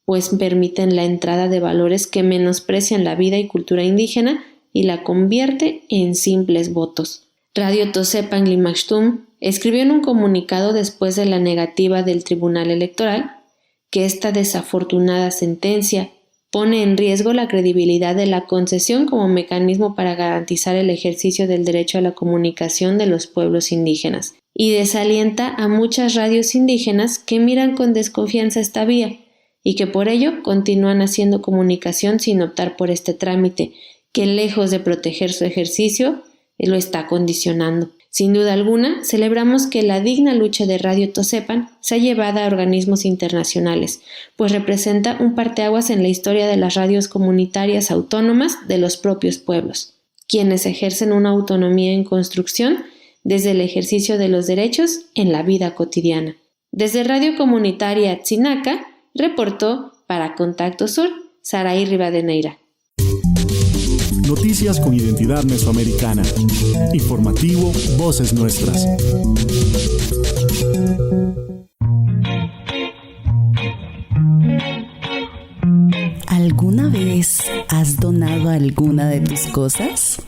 pues permiten la entrada de valores que menosprecian la vida y cultura indígena y la convierte en simples votos. Radio Tosepan Limaxtum escribió en un comunicado después de la negativa del Tribunal Electoral que esta desafortunada sentencia pone en riesgo la credibilidad de la concesión como mecanismo para garantizar el ejercicio del derecho a la comunicación de los pueblos indígenas, y desalienta a muchas radios indígenas que miran con desconfianza esta vía y que por ello continúan haciendo comunicación sin optar por este trámite, que lejos de proteger su ejercicio, lo está condicionando. Sin duda alguna, celebramos que la digna lucha de Radio Tosepan sea llevada a organismos internacionales, pues representa un parteaguas en la historia de las radios comunitarias autónomas de los propios pueblos, quienes ejercen una autonomía en construcción desde el ejercicio de los derechos en la vida cotidiana. Desde Radio Comunitaria Tzinaca, reportó para Contacto Sur, Saraí Rivadeneira. Noticias con identidad mesoamericana. Informativo Voces Nuestras. ¿Alguna vez has donado alguna de tus cosas?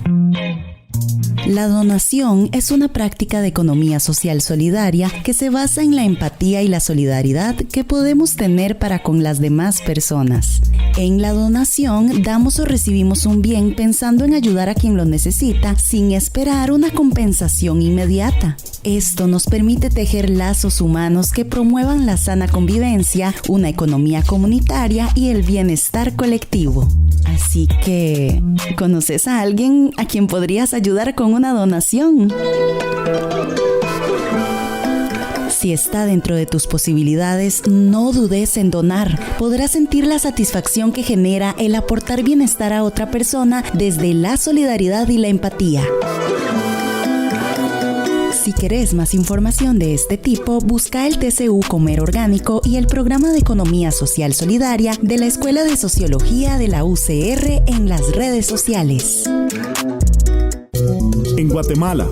La donación es una práctica de economía social solidaria que se basa en la empatía y la solidaridad que podemos tener para con las demás personas. En la donación damos o recibimos un bien pensando en ayudar a quien lo necesita sin esperar una compensación inmediata. Esto nos permite tejer lazos humanos que promuevan la sana convivencia, una economía comunitaria y el bienestar colectivo. Así que, ¿conoces a alguien a quien podrías ayudar con una donación? Si está dentro de tus posibilidades, no dudes en donar. Podrás sentir la satisfacción que genera el aportar bienestar a otra persona desde la solidaridad y la empatía. Si querés más información de este tipo, busca el TCU Comer Orgánico y el Programa de Economía Social Solidaria de la Escuela de Sociología de la UCR en las redes sociales. En Guatemala.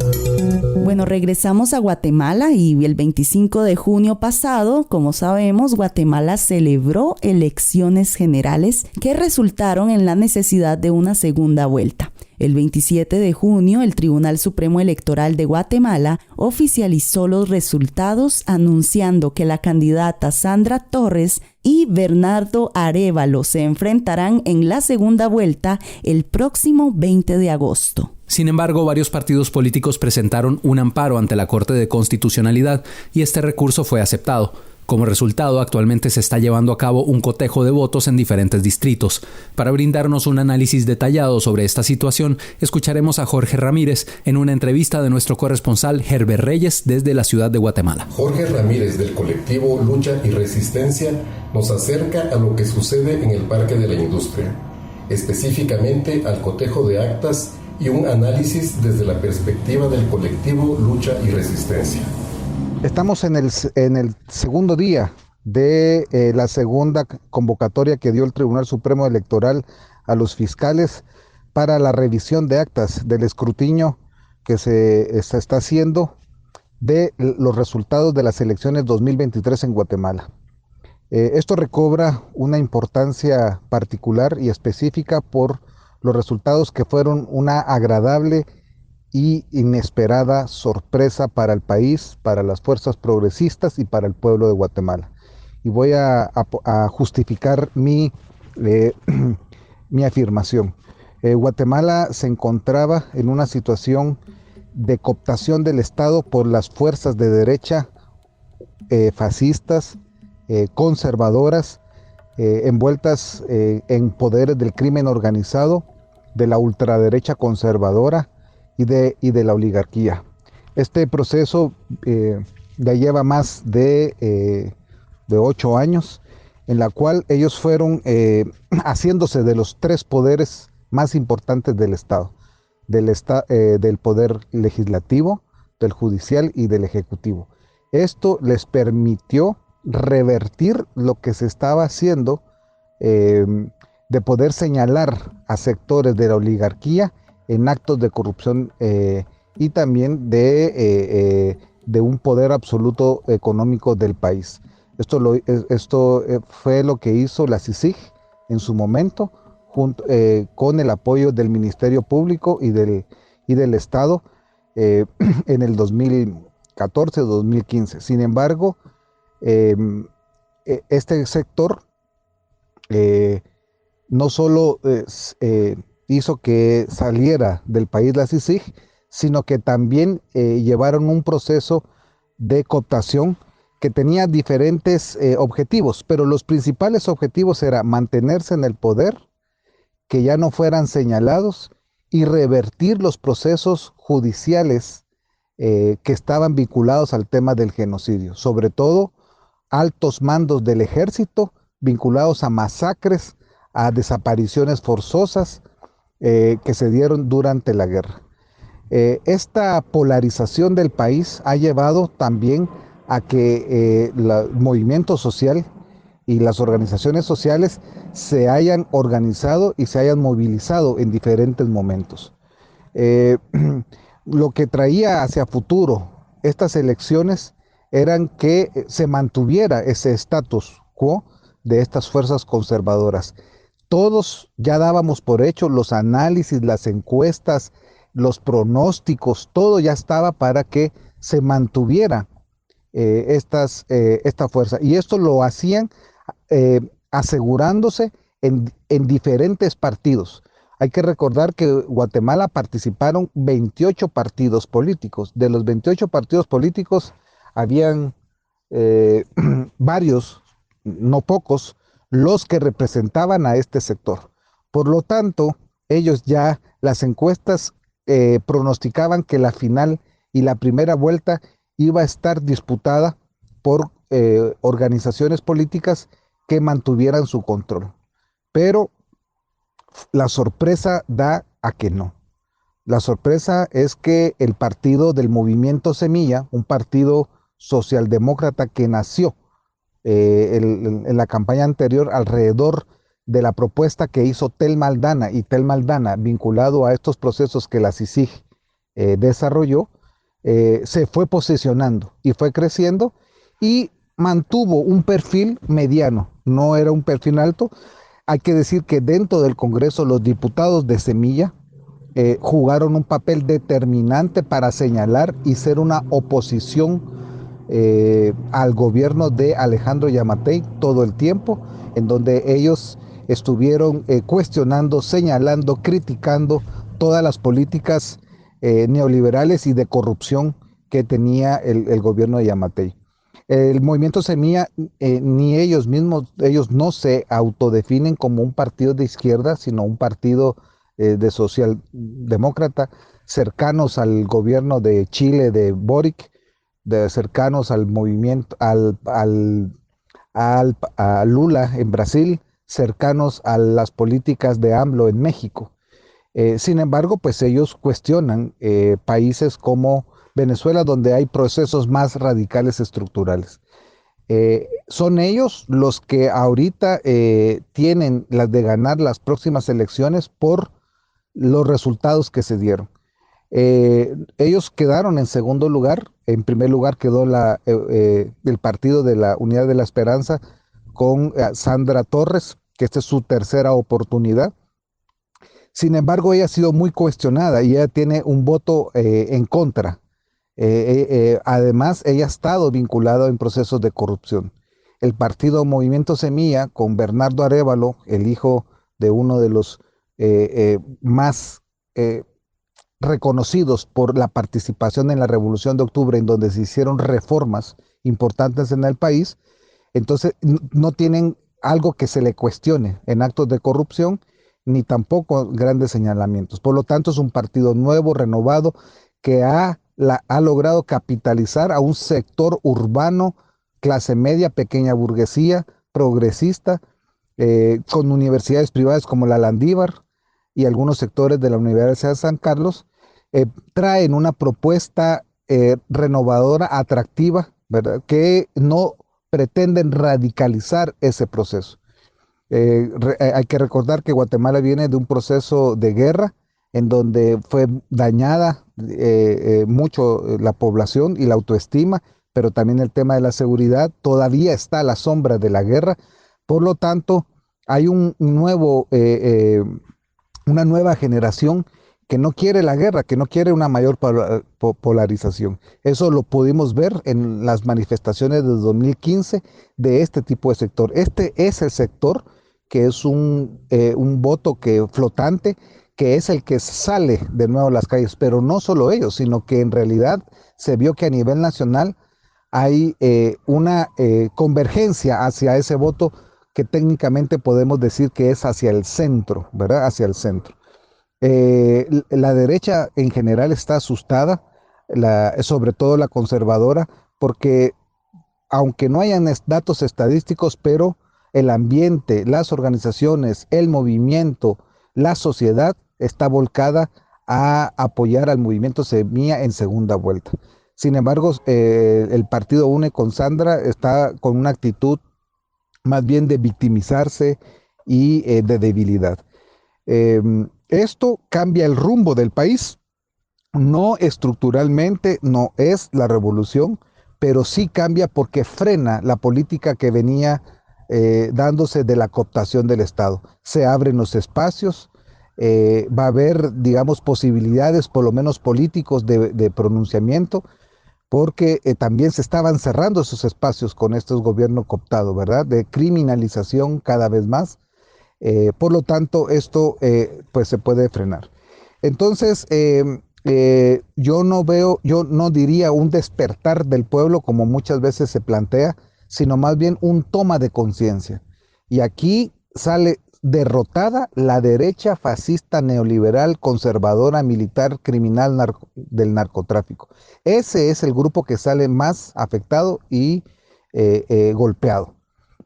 Bueno, regresamos a Guatemala y el 25 de junio pasado, como sabemos, Guatemala celebró elecciones generales que resultaron en la necesidad de una segunda vuelta. El 27 de junio, el Tribunal Supremo Electoral de Guatemala oficializó los resultados anunciando que la candidata Sandra Torres y Bernardo Arévalo se enfrentarán en la segunda vuelta el próximo 20 de agosto. Sin embargo, varios partidos políticos presentaron un amparo ante la Corte de Constitucionalidad y este recurso fue aceptado. Como resultado, actualmente se está llevando a cabo un cotejo de votos en diferentes distritos. Para brindarnos un análisis detallado sobre esta situación, escucharemos a Jorge Ramírez en una entrevista de nuestro corresponsal Herbert Reyes desde la ciudad de Guatemala. Jorge Ramírez del colectivo Lucha y Resistencia nos acerca a lo que sucede en el Parque de la Industria, específicamente al cotejo de actas y un análisis desde la perspectiva del colectivo Lucha y Resistencia. Estamos en el segundo día de la segunda convocatoria que dio el Tribunal Supremo Electoral a los fiscales para la revisión de actas del escrutinio que se está haciendo de los resultados de las elecciones 2023 en Guatemala. Esto recobra una importancia particular y específica por los resultados que fueron una agradable y inesperada sorpresa para el país, para las fuerzas progresistas y para el pueblo de Guatemala. Y voy a justificar mi afirmación. Guatemala se encontraba en una situación de cooptación del Estado por las fuerzas de derecha fascistas, conservadoras, envueltas en poderes del crimen organizado, de la ultraderecha conservadora y de la oligarquía. Este proceso ya lleva más de 8 años, en la cual ellos fueron haciéndose de los 3 poderes más importantes del Estado, del poder legislativo, del judicial y del ejecutivo. Esto les permitió revertir lo que se estaba haciendo, de poder señalar a sectores de la oligarquía en actos de corrupción y también de un poder absoluto económico del país. Esto fue lo que hizo la CICIG en su momento, con el apoyo del Ministerio Público y del Estado en el 2014-2015. Sin embargo, este sector no solo hizo que saliera del país la CICIG, sino que también llevaron un proceso de cooptación que tenía diferentes objetivos, pero los principales objetivos eran mantenerse en el poder, que ya no fueran señalados y revertir los procesos judiciales que estaban vinculados al tema del genocidio, sobre todo altos mandos del ejército vinculados a masacres, a desapariciones forzosas que se dieron durante la guerra. Esta polarización del país ha llevado también a que el movimiento social y las organizaciones sociales se hayan organizado y se hayan movilizado en diferentes momentos. Lo que traía hacia futuro estas elecciones eran que se mantuviera ese status quo de estas fuerzas conservadoras. Todos ya dábamos por hecho los análisis, las encuestas, los pronósticos, todo ya estaba para que se mantuviera esta fuerza. Y esto lo hacían asegurándose en diferentes partidos. Hay que recordar que Guatemala participaron 28 partidos políticos. De los 28 partidos políticos habían varios, no pocos, los que representaban a este sector. Por lo tanto, ellos ya, las encuestas pronosticaban que la final y la primera vuelta iba a estar disputada por organizaciones políticas que mantuvieran su control. Pero la sorpresa da a que no. La sorpresa es que el partido del Movimiento Semilla, un partido socialdemócrata que nació en la campaña anterior alrededor de la propuesta que hizo Telma Aldana, y Telma Aldana vinculado a estos procesos que la CICIG desarrolló, se fue posicionando y fue creciendo y mantuvo un perfil mediano, no era un perfil alto. Hay que decir que dentro del Congreso los diputados de Semilla jugaron un papel determinante para señalar y ser una oposición al gobierno de Alejandro Yamatei todo el tiempo, en donde ellos estuvieron cuestionando, señalando, criticando todas las políticas neoliberales y de corrupción que tenía el gobierno de Yamatei. El Movimiento Semilla, ni ellos mismos, ellos no se autodefinen como un partido de izquierda, sino un partido de socialdemócrata, cercanos al gobierno de Chile, de Boric, cercanos al movimiento, a Lula en Brasil, cercanos a las políticas de AMLO en México. Sin embargo, pues ellos cuestionan países como Venezuela, donde hay procesos más radicales estructurales. Son ellos los que ahorita tienen las de ganar las próximas elecciones por los resultados que se dieron. Ellos quedaron en segundo lugar. En primer lugar quedó el partido de la Unidad de la Esperanza con Sandra Torres, que esta es su tercera oportunidad. Sin embargo, ella ha sido muy cuestionada y ella tiene un voto en contra. Además, ella ha estado vinculada en procesos de corrupción. El partido Movimiento Semilla, con Bernardo Arévalo, el hijo de uno de los más reconocidos por la participación en la Revolución de Octubre, en donde se hicieron reformas importantes en el país, entonces no tienen algo que se le cuestione en actos de corrupción, ni tampoco grandes señalamientos. Por lo tanto, es un partido nuevo, renovado, que ha logrado capitalizar a un sector urbano, clase media, pequeña burguesía, progresista, con universidades privadas como la Landívar y algunos sectores de la Universidad de San Carlos, traen una propuesta renovadora, atractiva, ¿verdad?, que no pretenden radicalizar ese proceso. Hay que recordar que Guatemala viene de un proceso de guerra en donde fue dañada mucho la población y la autoestima, pero también el tema de la seguridad todavía está a la sombra de la guerra. Por lo tanto, hay una nueva generación que no quiere la guerra, que no quiere una mayor polarización. Eso lo pudimos ver en las manifestaciones de 2015 de este tipo de sector. Este es el sector que es un voto flotante, que es el que sale de nuevo a las calles, pero no solo ellos, sino que en realidad se vio que a nivel nacional hay una convergencia hacia ese voto que técnicamente podemos decir que es hacia el centro, ¿verdad? Hacia el centro. La derecha en general está asustada. sobre todo la conservadora, porque aunque no hayan datos estadísticos, pero el ambiente, las organizaciones, el movimiento, la sociedad está volcada a apoyar al movimiento Semilla en segunda vuelta. Sin embargo, el partido UNE con Sandra está con una actitud más bien de victimizarse y de debilidad. Esto cambia el rumbo del país, no estructuralmente, no es la revolución, pero sí cambia porque frena la política que venía dándose de la cooptación del Estado. Se abren los espacios, va a haber, digamos, posibilidades, por lo menos políticos, de pronunciamiento, porque también se estaban cerrando esos espacios con estos gobiernos cooptados, ¿verdad? De criminalización cada vez más. Por lo tanto, esto pues se puede frenar. Entonces, yo no diría un despertar del pueblo como muchas veces se plantea, sino más bien un toma de conciencia. Y aquí sale derrotada la derecha fascista, neoliberal, conservadora, militar, criminal del narcotráfico. Ese es el grupo que sale más afectado y golpeado.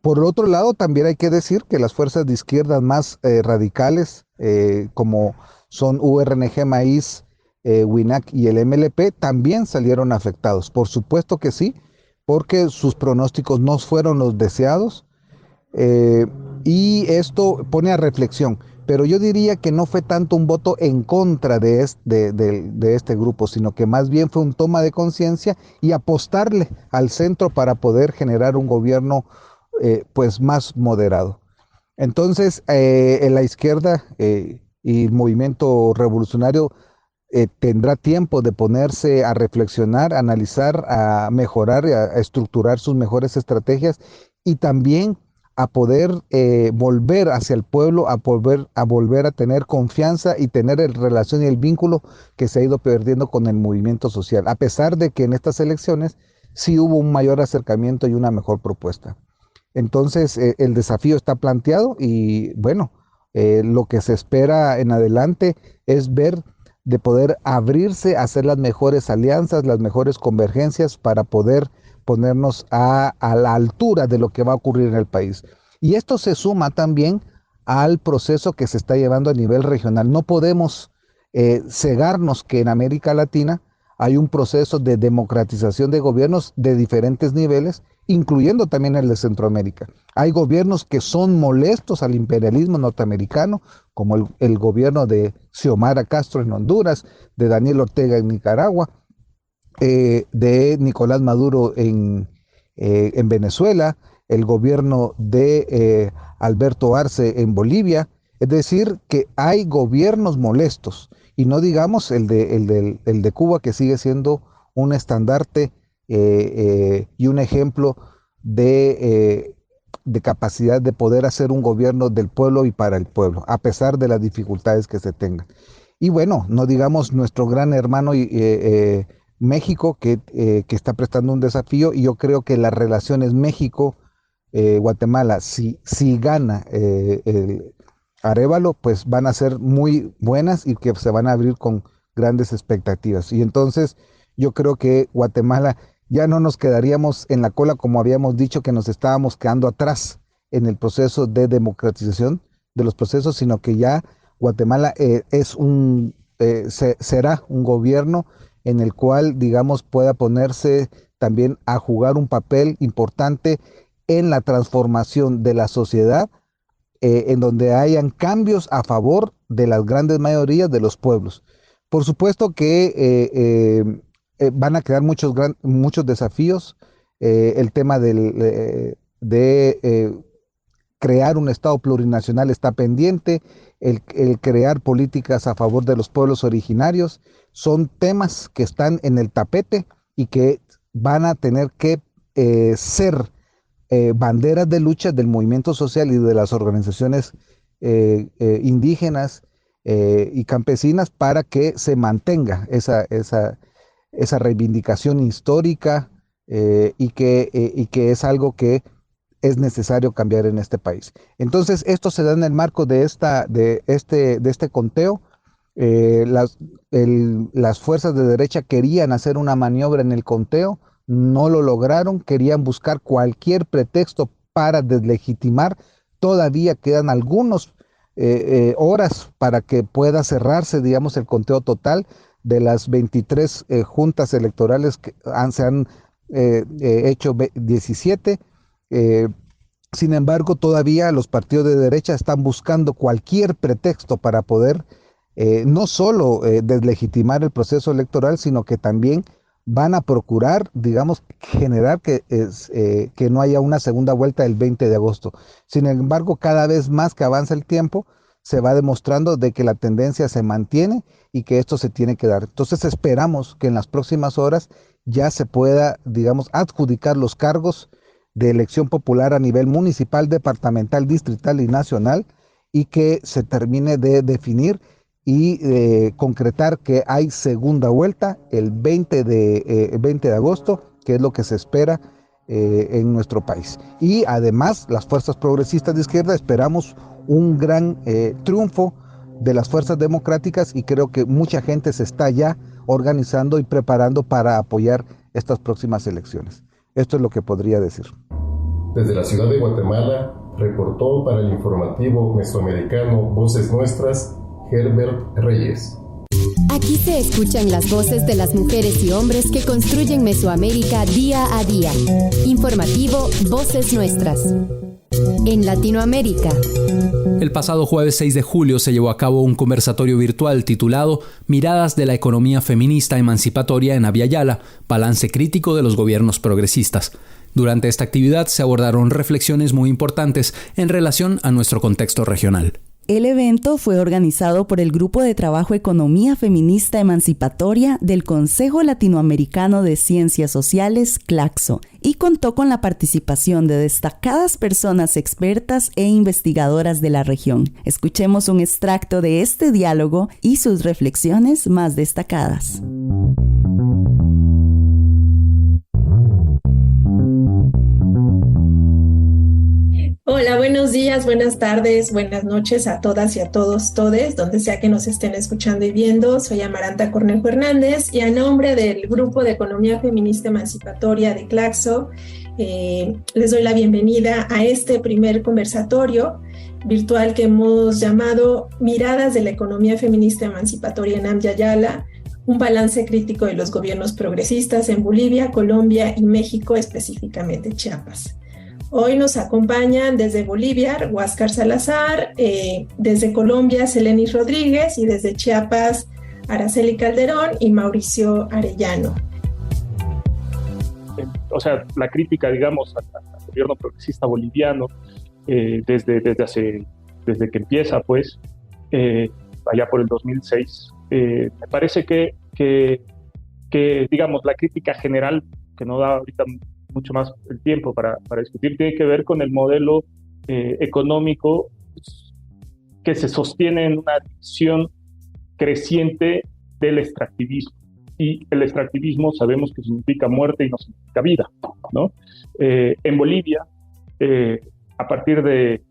Por otro lado, también hay que decir que las fuerzas de izquierda más radicales, como son URNG Maíz, WINAC y el MLP, también salieron afectados. Por supuesto que sí, porque sus pronósticos no fueron los deseados, y esto pone a reflexión. Pero yo diría que no fue tanto un voto en contra de este grupo, sino que más bien fue un toma de conciencia y apostarle al centro para poder generar un gobierno pues más moderado. Entonces, en la izquierda y el movimiento revolucionario tendrá tiempo de ponerse a reflexionar, a analizar, a mejorar, a estructurar sus mejores estrategias y también a poder volver hacia el pueblo, a volver a tener confianza y tener la relación y el vínculo que se ha ido perdiendo con el movimiento social, a pesar de que en estas elecciones sí hubo un mayor acercamiento y una mejor propuesta. Entonces, el desafío está planteado y bueno, lo que se espera en adelante es ver de poder abrirse, hacer las mejores alianzas, las mejores convergencias para poder ponernos a la altura de lo que va a ocurrir en el país. Y esto se suma también al proceso que se está llevando a nivel regional. No podemos cegarnos que en América Latina hay un proceso de democratización de gobiernos de diferentes niveles, incluyendo también el de Centroamérica. Hay gobiernos que son molestos al imperialismo norteamericano, como el gobierno de Xiomara Castro en Honduras, de Daniel Ortega en Nicaragua, de Nicolás Maduro en Venezuela, el gobierno de Alberto Arce en Bolivia. Es decir, que hay gobiernos molestos, y no digamos el de Cuba, que sigue siendo un estandarte y un ejemplo de capacidad de poder hacer un gobierno del pueblo y para el pueblo, a pesar de las dificultades que se tengan. Y bueno, no digamos nuestro gran hermano México, que está prestando un desafío, y yo creo que las relaciones México-Guatemala, si gana Arévalo, pues van a ser muy buenas y que se van a abrir con grandes expectativas. Y entonces yo creo que Guatemala ya no nos quedaríamos en la cola, como habíamos dicho que nos estábamos quedando atrás en el proceso de democratización de los procesos, sino que ya Guatemala será un gobierno en el cual, digamos, pueda ponerse también a jugar un papel importante en la transformación de la sociedad, en donde hayan cambios a favor de las grandes mayorías de los pueblos. Por supuesto que van a quedar muchos desafíos. El tema de crear un Estado plurinacional está pendiente, el crear políticas a favor de los pueblos originarios, son temas que están en el tapete y que van a tener que ser banderas de lucha del movimiento social y de las organizaciones indígenas y campesinas para que se mantenga esa reivindicación histórica y que es algo que es necesario cambiar en este país. Entonces, esto se da en el marco de este conteo. Las fuerzas de derecha querían hacer una maniobra en el conteo, no lo lograron, querían buscar cualquier pretexto para deslegitimar. Todavía quedan algunos horas para que pueda cerrarse, digamos, el conteo total de las 23 juntas electorales que se han hecho 17. Sin embargo, todavía los partidos de derecha están buscando cualquier pretexto para poder no solo deslegitimar el proceso electoral, sino que también van a procurar, digamos, generar que no haya una segunda vuelta el 20 de agosto. Sin embargo, cada vez más que avanza el tiempo, se va demostrando de que la tendencia se mantiene y que esto se tiene que dar. Entonces esperamos que en las próximas horas ya se pueda, digamos, adjudicar los cargos de elección popular a nivel municipal, departamental, distrital y nacional, y que se termine de definir y concretar que hay segunda vuelta el 20 de agosto, que es lo que se espera en nuestro país. Y además, las fuerzas progresistas de izquierda esperamos un gran triunfo de las fuerzas democráticas, y creo que mucha gente se está ya organizando y preparando para apoyar estas próximas elecciones. Esto es lo que podría decir. Desde la ciudad de Guatemala, reportó para el informativo mesoamericano Voces Nuestras, Herbert Reyes. Aquí se escuchan las voces de las mujeres y hombres que construyen Mesoamérica día a día. Informativo Voces Nuestras. En Latinoamérica. El pasado jueves 6 de julio se llevó a cabo un conversatorio virtual titulado Miradas de la economía feminista emancipatoria en Abya Yala, balance crítico de los gobiernos progresistas. Durante esta actividad se abordaron reflexiones muy importantes en relación a nuestro contexto regional. El evento fue organizado por el Grupo de Trabajo Economía Feminista Emancipatoria del Consejo Latinoamericano de Ciencias Sociales, CLACSO, y contó con la participación de destacadas personas expertas e investigadoras de la región. Escuchemos un extracto de este diálogo y sus reflexiones más destacadas. Hola, buenos días, buenas tardes, buenas noches a todas y a todos, todes, donde sea que nos estén escuchando y viendo. Soy Amaranta Cornejo Hernández y a nombre del Grupo de Economía Feminista Emancipatoria de CLACSO, les doy la bienvenida a este primer conversatorio virtual que hemos llamado Miradas de la Economía Feminista Emancipatoria en Abya Yala, un balance crítico de los gobiernos progresistas en Bolivia, Colombia y México, específicamente Chiapas. Hoy nos acompañan desde Bolivia, Huáscar Salazar, desde Colombia, Selenis Rodríguez, y desde Chiapas, Araceli Calderón y Mauricio Arellano. O sea, la crítica, digamos, al gobierno progresista boliviano, desde que empieza, pues, allá por el 2006, me parece que, digamos, la crítica general, que no da ahorita mucho más el tiempo para discutir, tiene que ver con el modelo económico que se sostiene en una visión creciente del extractivismo. Y el extractivismo sabemos que significa muerte y no significa vida, ¿no? En Bolivia, a partir de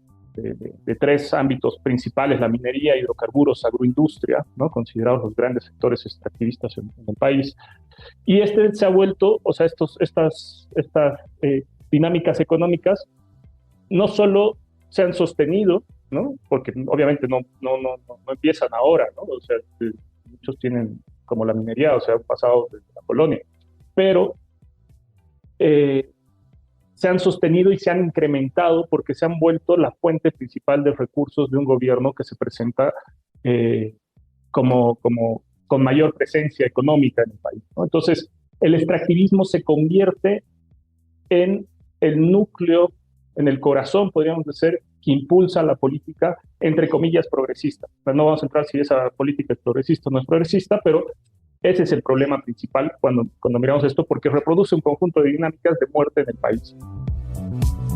tres ámbitos principales: la minería, hidrocarburos, agroindustria, ¿no?, considerados los grandes sectores extractivistas en el país. Y se ha vuelto, o sea, estas dinámicas económicas no solo se han sostenido, ¿no?, porque obviamente no empiezan ahora, ¿no? O sea, muchos tienen, como la minería, o sea, han pasado desde la colonia, pero se han sostenido y se han incrementado porque se han vuelto la fuente principal de recursos de un gobierno que se presenta con mayor presencia económica en el país, ¿no? Entonces, el extractivismo se convierte en el núcleo, en el corazón, podríamos decir, que impulsa la política, entre comillas, progresista. Pero no vamos a entrar si esa política es progresista o no es progresista, pero ese es el problema principal cuando miramos esto, porque reproduce un conjunto de dinámicas de muerte en el país.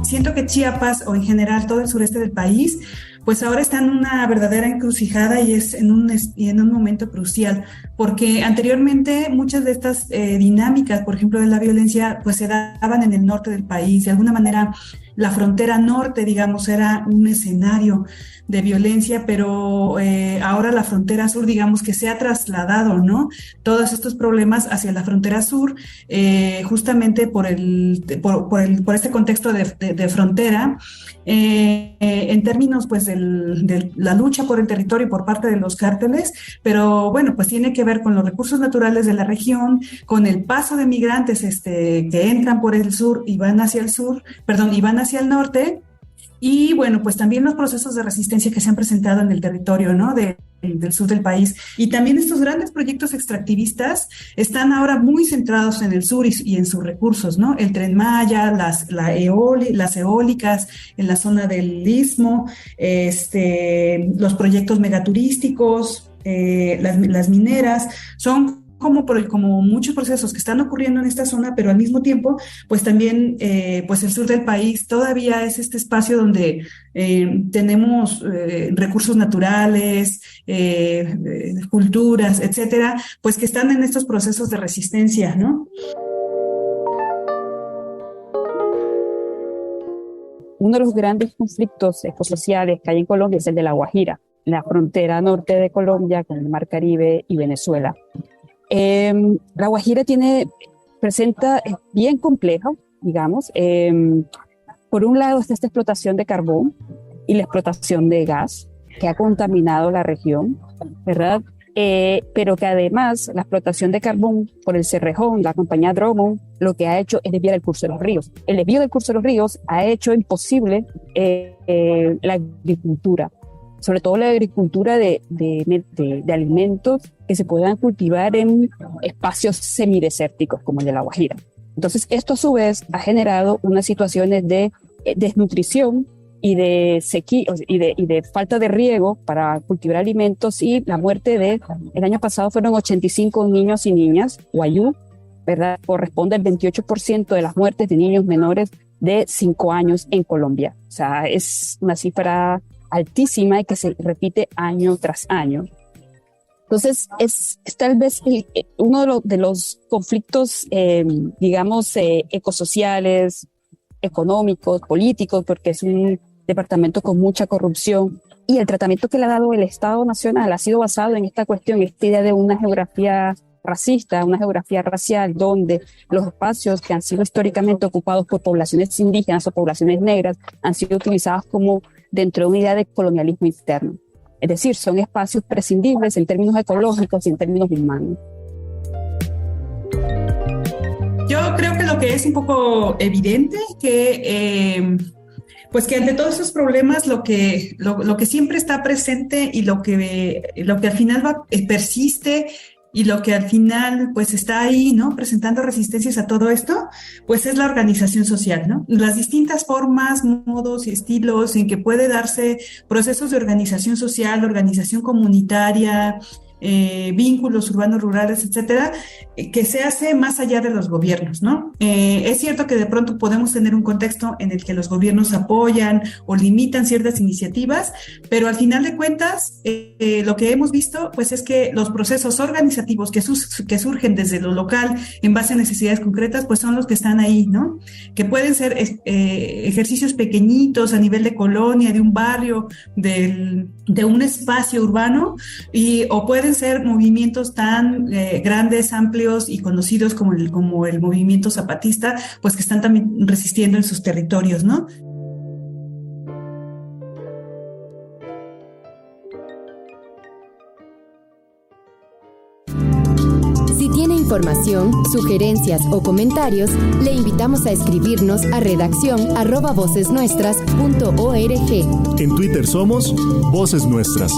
Siento que Chiapas, o en general todo el sureste del país, pues ahora está en una verdadera encrucijada y es en un momento crucial, porque anteriormente muchas de estas dinámicas, por ejemplo, de la violencia, pues se daban en el norte del país. De alguna manera, la frontera norte, digamos, era un escenario de violencia, pero ahora la frontera sur, digamos que se ha trasladado, ¿no? Todos estos problemas hacia la frontera sur, justamente por este contexto de frontera, en términos pues de la lucha por el territorio por parte de los cárteles, pero bueno, pues tiene que ver con los recursos naturales de la región, con el paso de migrantes que entran por el sur y van hacia el norte. Y bueno, pues también los procesos de resistencia que se han presentado en el territorio, ¿no? del sur del país. Y también estos grandes proyectos extractivistas están ahora muy centrados en el sur y en sus recursos, ¿no? El Tren Maya, las eólicas en la zona del Istmo, los proyectos megaturísticos, las mineras, son como muchos procesos que están ocurriendo en esta zona, pero al mismo tiempo, pues también, pues el sur del país todavía es este espacio donde tenemos recursos naturales, culturas, etcétera, pues que están en estos procesos de resistencia, ¿no? Uno de los grandes conflictos ecosociales que hay en Colombia es el de La Guajira, la frontera norte de Colombia con el Mar Caribe y Venezuela. La Guajira presenta bien complejo, digamos. Por un lado está esta explotación de carbón y la explotación de gas que ha contaminado la región, ¿verdad? Pero que además la explotación de carbón por el Cerrejón, la compañía Drummond, lo que ha hecho es desviar el curso de los ríos. El desvío del curso de los ríos ha hecho imposible la agricultura, sobre todo la agricultura de alimentos que se puedan cultivar en espacios semidesérticos como el de La Guajira. Entonces, esto a su vez ha generado unas situaciones de desnutrición y de sequía y de falta de riego para cultivar alimentos, y la muerte el año pasado fueron 85 niños y niñas guayú, ¿verdad? Corresponde al 28% de las muertes de niños menores de 5 años en Colombia. O sea, es una cifra altísima y que se repite año tras año. Entonces, es tal vez uno de los conflictos, digamos, ecosociales, económicos, políticos, porque es un departamento con mucha corrupción, y el tratamiento que le ha dado el Estado Nacional ha sido basado en esta cuestión, esta idea de una geografía racista, una geografía racial, donde los espacios que han sido históricamente ocupados por poblaciones indígenas o poblaciones negras han sido utilizados como dentro de una idea de colonialismo interno. Es decir, son espacios prescindibles en términos ecológicos y en términos humanos. Yo creo que lo que es un poco evidente pues que ante todos esos problemas lo que siempre está presente y lo que al final persiste y lo que al final pues está ahí, ¿no? Presentando resistencias a todo esto, pues es la organización social, ¿no? Las distintas formas, modos y estilos en que puede darse procesos de organización social, organización comunitaria, vínculos urbanos, rurales, etcétera, que se hace más allá de los gobiernos, ¿no? Es cierto que de pronto podemos tener un contexto en el que los gobiernos apoyan o limitan ciertas iniciativas, pero al final de cuentas, lo que hemos visto, pues es que los procesos organizativos que surgen desde lo local en base a necesidades concretas, pues son los que están ahí, ¿no? Que pueden ser ejercicios pequeñitos a nivel de colonia, de un barrio, de un espacio urbano, o pueden ser movimientos tan grandes, amplios y conocidos como el movimiento zapatista, pues que están también resistiendo en sus territorios, ¿no? Si tiene información, sugerencias o comentarios, le invitamos a escribirnos a redaccion@vocesnuestras.org. En Twitter somos Voces Nuestras.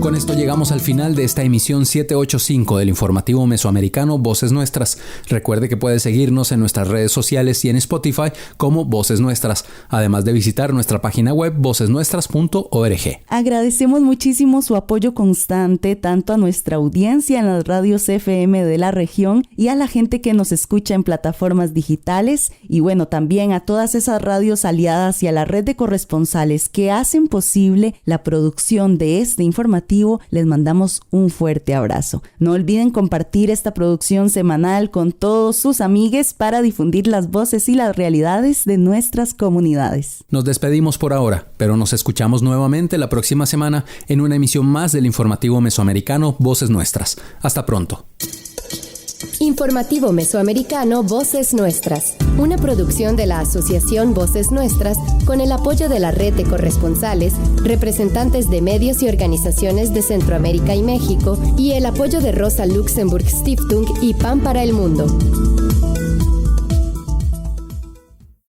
Con esto llegamos al final de esta emisión 785 del informativo mesoamericano Voces Nuestras. Recuerde que puede seguirnos en nuestras redes sociales y en Spotify como Voces Nuestras, además de visitar nuestra página web vocesnuestras.org. Agradecemos muchísimo su apoyo constante tanto a nuestra audiencia en las radios FM de la región y a la gente que nos escucha en plataformas digitales, y bueno, también a todas esas radios aliadas y a la red de corresponsales que hacen posible la producción de este informativo informativo, les mandamos un fuerte abrazo. No olviden compartir esta producción semanal con todos sus amigues para difundir las voces y las realidades de nuestras comunidades. Nos despedimos por ahora, pero nos escuchamos nuevamente la próxima semana en una emisión más del informativo mesoamericano Voces Nuestras. Hasta pronto. Informativo Mesoamericano Voces Nuestras, una producción de la Asociación Voces Nuestras con el apoyo de la red de corresponsales, representantes de medios y organizaciones de Centroamérica y México y el apoyo de Rosa Luxemburg Stiftung y Pan para el Mundo.